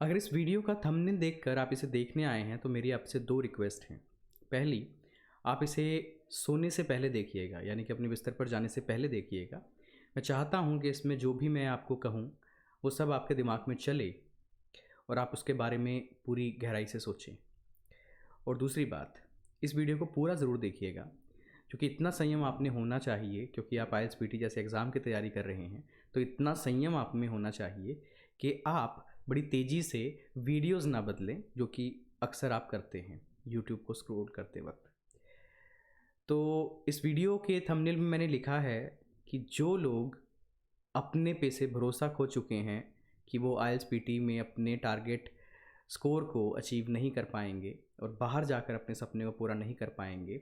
अगर इस वीडियो का थंबनेल देखकर आप इसे देखने आए हैं तो मेरी आपसे 2 रिक्वेस्ट हैं। पहली, आप इसे सोने से पहले देखिएगा, यानी कि अपने बिस्तर पर जाने से पहले देखिएगा। मैं चाहता हूँ कि इसमें जो भी मैं आपको कहूँ, वो सब आपके दिमाग में चले और आप उसके बारे में पूरी गहराई से सोचें। और दूसरी बात, इस वीडियो को पूरा ज़रूर देखिएगा, क्योंकि इतना संयम आप में होना चाहिए, क्योंकि आप आईएलटीएस पीटी जैसे एग्ज़ाम की तैयारी कर रहे हैं, तो इतना संयम आप में होना चाहिए कि आप बड़ी तेज़ी से वीडियोज़ ना बदलें, जो कि अक्सर आप करते हैं यूट्यूब को स्क्रॉल करते वक़्त। तो इस वीडियो के थंबनेल में मैंने लिखा है कि जो लोग अपने पे से भरोसा खो चुके हैं कि वो आईएलटीएस पीटी में अपने टारगेट स्कोर को अचीव नहीं कर पाएंगे और बाहर जाकर अपने सपने को पूरा नहीं कर पाएंगे,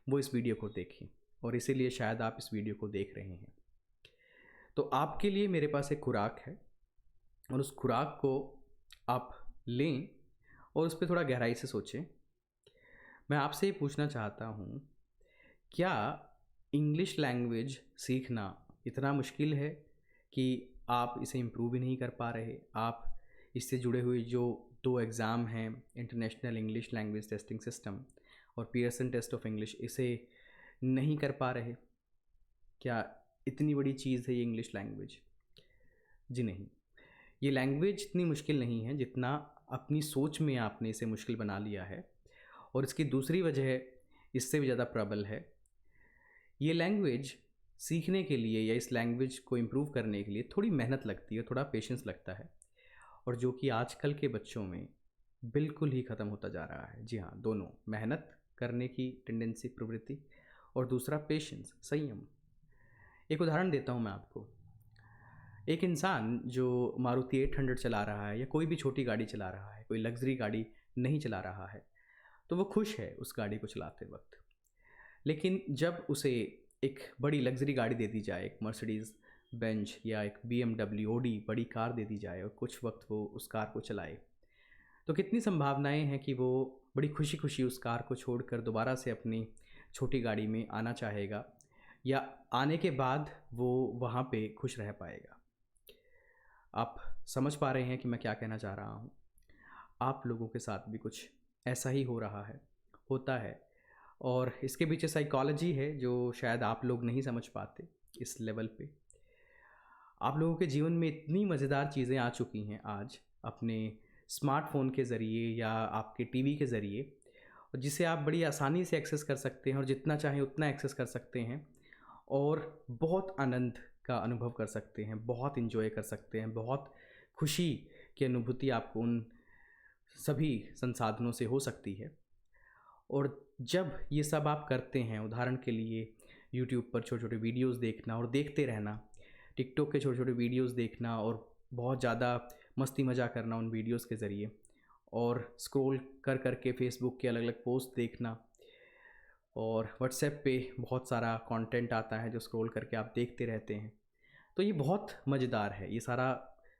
वो इस वीडियो को देखें। और इसीलिए शायद आप इस वीडियो को देख रहे हैं। तो आपके लिए मेरे पास एक खुराक है और उस खुराक को आप लें और उस पर थोड़ा गहराई से सोचें। मैं आपसे ये पूछना चाहता हूँ, क्या इंग्लिश लैंग्वेज सीखना इतना मुश्किल है कि आप इसे इम्प्रूव ही नहीं कर पा रहे? आप इससे जुड़े हुए जो 2 एग्ज़ाम हैं, international English language testing system और पियर्सन टेस्ट ऑफ इंग्लिश, इसे नहीं कर पा रहे? क्या इतनी बड़ी चीज़ है ये इंग्लिश लैंग्वेज? जी नहीं। ये लैंग्वेज इतनी मुश्किल नहीं है जितना अपनी सोच में आपने इसे मुश्किल बना लिया है। और इसकी दूसरी वजह इससे भी ज़्यादा प्रबल है। ये लैंग्वेज सीखने के लिए या इस लैंग्वेज को इम्प्रूव करने के लिए थोड़ी मेहनत लगती है, थोड़ा पेशेंस लगता है, और जो कि आजकल के बच्चों में बिल्कुल ही ख़त्म होता जा रहा है। जी हाँ, दोनों, मेहनत करने की टेंडेंसी, प्रवृत्ति, और दूसरा पेशेंस, संयम। एक उदाहरण देता हूँ मैं आपको। एक इंसान जो मारुति 800 चला रहा है या कोई भी छोटी गाड़ी चला रहा है, कोई लग्जरी गाड़ी नहीं चला रहा है, तो वो खुश है उस गाड़ी को चलाते वक्त। लेकिन जब उसे एक बड़ी लग्जरी गाड़ी दे दी जाए, एक मर्सिडीज़ बेंज या एक बीएमडब्ल्यू ओडी बड़ी कार दे दी जाए और कुछ वक्त वो उस कार को चलाए, तो कितनी संभावनाएं हैं कि वो बड़ी खुशी खुशी उस कार को छोड़कर दोबारा से अपनी छोटी गाड़ी में आना चाहेगा, या आने के बाद वो वहाँ पे खुश रह पाएगा। आप समझ पा रहे हैं कि मैं क्या कहना चाह रहा हूँ? आप लोगों के साथ भी कुछ ऐसा ही हो रहा है, होता है, और इसके पीछे साइकोलॉजी है जो शायद आप लोग नहीं समझ पाते इस लेवल पे। आप लोगों के जीवन में इतनी मज़ेदार चीज़ें आ चुकी हैं आज अपने स्मार्टफ़ोन के ज़रिए या आपके टीवी के ज़रिए, और जिसे आप बड़ी आसानी से एक्सेस कर सकते हैं और जितना चाहें उतना एक्सेस कर सकते हैं और बहुत आनंद का अनुभव कर सकते हैं, बहुत एंजॉय कर सकते हैं, बहुत खुशी की अनुभूति आपको उन सभी संसाधनों से हो सकती है। और जब ये सब आप करते हैं, उदाहरण के लिए यूट्यूब पर छोटे-छोटे वीडियोस देखना और देखते रहना, टिकटॉक के छोटे-छोटे वीडियोस देखना और बहुत ज़्यादा मस्ती मज़ाक करना उन वीडियोस के ज़रिए, और स्क्रॉल कर के फेसबुक के अलग-अलग पोस्ट देखना, और व्हाट्सएप पे बहुत सारा कंटेंट आता है जो स्क्रॉल करके आप देखते रहते हैं। तो ये बहुत मज़ेदार है, ये सारा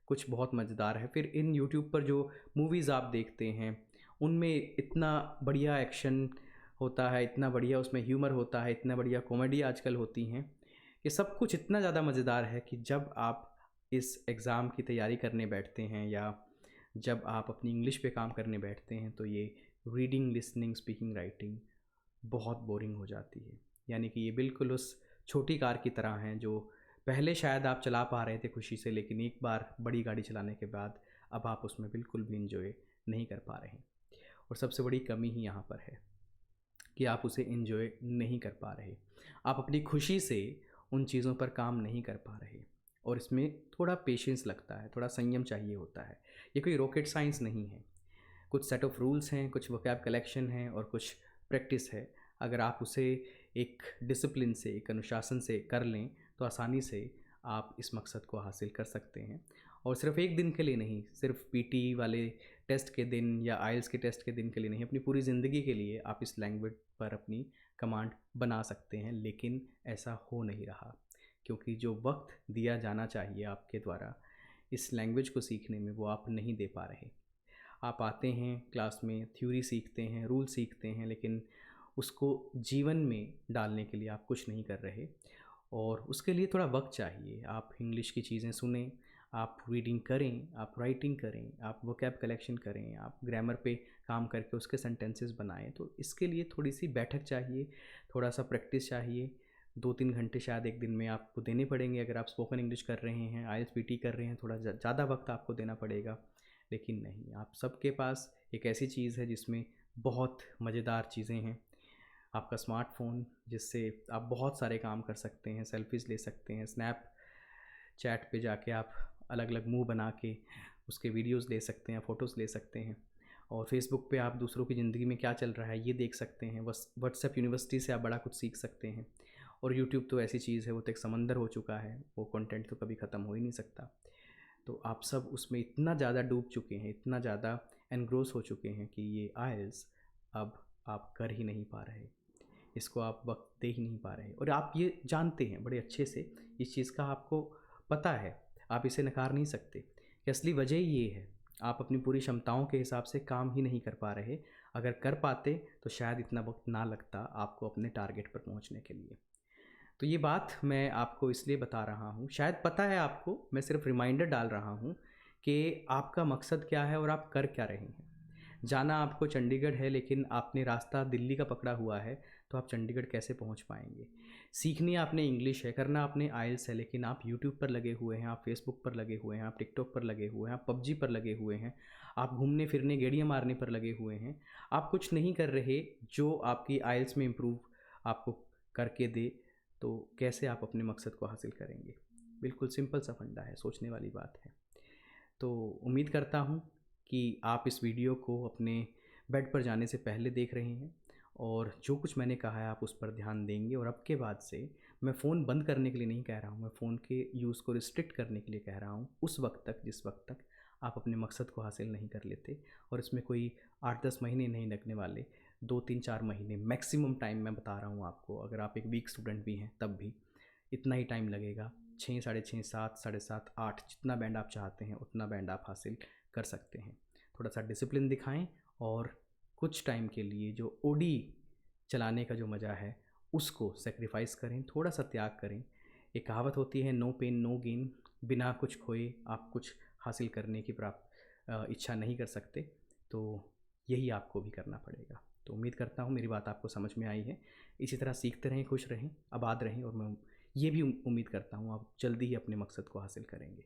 कुछ बहुत मज़ेदार है। फिर इन यूट्यूब पर जो मूवीज़ आप देखते हैं, उनमें इतना बढ़िया एक्शन होता है, इतना बढ़िया उसमें ह्यूमर होता है, इतना बढ़िया कॉमेडी आजकल होती हैं, कि सब कुछ इतना ज़्यादा मज़ेदार है कि जब आप इस एग्ज़ाम की तैयारी करने बैठते हैं या जब आप अपनी इंग्लिश पे काम करने बैठते हैं, तो ये रीडिंग, लिसनिंग, स्पीकिंग, राइटिंग बहुत बोरिंग हो जाती है। यानी कि ये बिल्कुल उस छोटी कार की तरह हैं जो पहले शायद आप चला पा रहे थे खुशी से, लेकिन एक बार बड़ी गाड़ी चलाने के बाद अब आप उसमें बिल्कुल भी एंजॉय नहीं कर पा रहे हैं। और सबसे बड़ी कमी ही यहाँ पर है कि आप उसे एंजॉय नहीं कर पा रहे। आप अपनी खुशी से उन चीज़ों पर काम नहीं कर पा रहे, और इसमें थोड़ा पेशेंस लगता है, थोड़ा संयम चाहिए होता है। ये कोई रॉकेट साइंस नहीं है। कुछ सेट ऑफ रूल्स हैं, कुछ वोकैब कलेक्शन है और कुछ प्रैक्टिस है। अगर आप उसे एक डिसिप्लिन से, एक अनुशासन से कर लें, तो आसानी से आप इस मकसद को हासिल कर सकते हैं। और सिर्फ़ एक दिन के लिए नहीं, सिर्फ पीटी वाले टेस्ट के दिन या आइल्स के टेस्ट के दिन के लिए नहीं, अपनी पूरी ज़िंदगी के लिए आप इस लैंग्वेज पर अपनी कमांड बना सकते हैं। लेकिन ऐसा हो नहीं रहा, क्योंकि जो वक्त दिया जाना चाहिए आपके द्वारा इस लैंग्वेज को सीखने में, वो आप नहीं दे पा रहे। आप आते हैं क्लास में, थ्योरी सीखते हैं, रूल सीखते हैं, लेकिन उसको जीवन में डालने के लिए आप कुछ नहीं कर रहे, और उसके लिए थोड़ा वक्त चाहिए। आप इंग्लिश की चीज़ें सुनें, आप रीडिंग करें, आप राइटिंग करें, आप वोकैब कलेक्शन करें, आप ग्रामर पे काम करके उसके सेंटेंसेस बनाएं। तो इसके लिए थोड़ी सी बैठक चाहिए, थोड़ा सा प्रैक्टिस चाहिए। 2-3 घंटे शायद एक दिन में आपको देने पड़ेंगे। अगर आप स्पोकन इंग्लिश कर रहे हैं, आईएलटीएस पीटी कर रहे हैं, थोड़ा ज़्यादा वक्त आपको देना पड़ेगा। लेकिन नहीं, आप सबके पास एक ऐसी चीज़ है जिसमें बहुत मज़ेदार चीज़ें हैं। आपका स्मार्टफोन, जिससे आप बहुत सारे काम कर सकते हैं, सेल्फीज़ ले सकते हैं, स्नैप चैट पे जाके आप अलग अलग मुंह बना के उसके वीडियोस ले सकते हैं, फ़ोटोज़ ले सकते हैं। और फेसबुक पे आप दूसरों की ज़िंदगी में क्या चल रहा है ये देख सकते हैं। बस व्हाट्सएप यूनिवर्सिटी से आप बड़ा कुछ सीख सकते हैं। और यूट्यूब तो ऐसी चीज़ है, वो तो एक समंदर हो चुका है, वो कंटेंट तो कभी ख़त्म हो ही नहीं सकता। तो आप सब उसमें इतना ज़्यादा डूब चुके हैं, इतना ज़्यादा एनग्रोस हो चुके हैं कि ये आइल्स अब आप कर ही नहीं पा रहे, इसको आप वक्त दे ही नहीं पा रहे। और आप ये जानते हैं बड़े अच्छे से, इस चीज़ का आपको पता है, आप इसे नकार नहीं सकते कि असली वजह ये है, आप अपनी पूरी क्षमताओं के हिसाब से काम ही नहीं कर पा रहे। अगर कर पाते तो शायद इतना वक्त ना लगता आपको अपने टारगेट पर पहुंचने के लिए। तो ये बात मैं आपको इसलिए बता रहा हूँ, शायद पता है आपको, मैं सिर्फ रिमाइंडर डाल रहा हूँ कि आपका मकसद क्या है और आप कर क्या रहे हैं। जाना आपको चंडीगढ़ है, लेकिन आपने रास्ता दिल्ली का पकड़ा हुआ है, तो आप चंडीगढ़ कैसे पहुंच पाएंगे। सीखनी आपने इंग्लिश है, करना आपने आइल्स है, लेकिन आप यूट्यूब पर लगे हुए हैं, आप फेसबुक पर लगे हुए हैं, आप टिकटॉक पर लगे हुए हैं, आप पबजी पर लगे हुए हैं, आप घूमने फिरने गेड़ियाँ मारने पर लगे हुए हैं। आप कुछ नहीं कर रहे जो आपकी आइल्स में इम्प्रूव आपको करके दे। तो कैसे आप अपने मकसद को हासिल करेंगे। बिल्कुल सिंपल सा फंडा है, सोचने वाली बात है। तो उम्मीद करता हूँ कि आप इस वीडियो को अपने बेड पर जाने से पहले देख रहे हैं, और जो कुछ मैंने कहा है आप उस पर ध्यान देंगे। और अब के बाद से मैं फ़ोन बंद करने के लिए नहीं कह रहा हूँ, मैं फ़ोन के यूज़ को रिस्ट्रिक्ट करने के लिए कह रहा हूँ, उस वक्त तक जिस वक्त तक आप अपने मकसद को हासिल नहीं कर लेते। और इसमें कोई 8-10 महीने नहीं लगने वाले, 2-3-4 महीने मैक्सिमम टाइम मैं बता रहा हूँ आपको। अगर आप एक वीक स्टूडेंट भी हैं तब भी इतना ही टाइम लगेगा। 6, साढ़े 6, 7, साढ़े 7, 8, जितना बैंड आप चाहते हैं उतना बैंड आप हासिल कर सकते हैं। थोड़ा सा डिसिप्लिन दिखाएं, और कुछ टाइम के लिए जो ओडी चलाने का जो मज़ा है उसको सेक्रीफाइस करें, थोड़ा सा त्याग करें। एक कहावत होती है, नो पेन नो गेन। बिना कुछ खोए आप कुछ हासिल करने की इच्छा नहीं कर सकते। तो यही आपको भी करना पड़ेगा। तो उम्मीद करता हूँ मेरी बात आपको समझ में आई है। इसी तरह सीखते रहें, खुश रहें, आबाद रहें, और मैं ये भी उम्मीद करता हूँ आप जल्दी ही अपने मकसद को हासिल करेंगे।